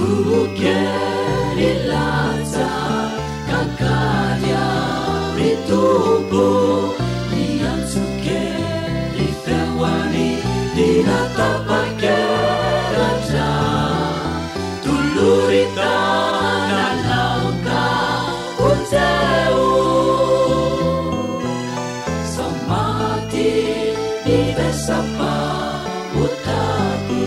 Kukelilata kakadia ritubo Lian suke ifewani dinatapakeraja Tulurita nalauka unteu Samati ibesapa utaku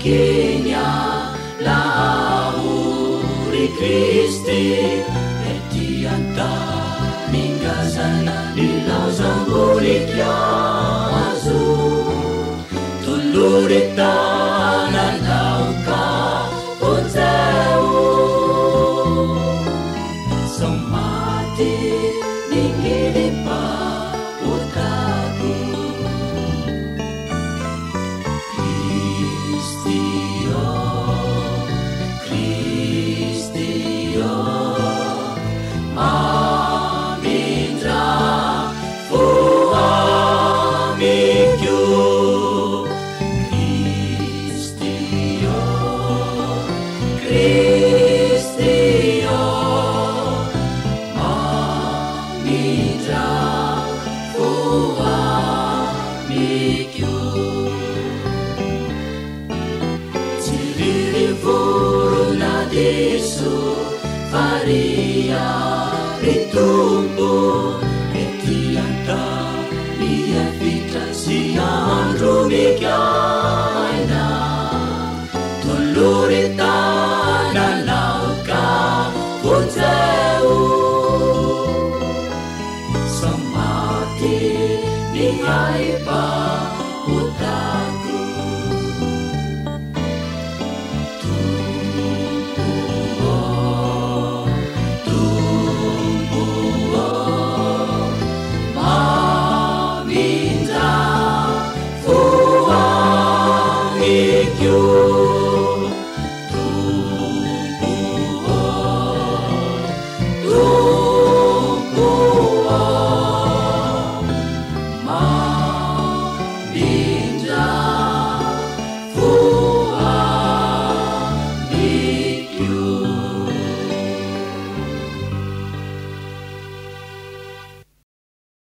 Rakinya lauri Kristi etianta mingazana nilau zambulik yazu tulurita nanauka unteu somati ningilipa utaku Maria ritumbu etianta mia vita sian rumikiaina tulurita nalauka unteu samati nihaipa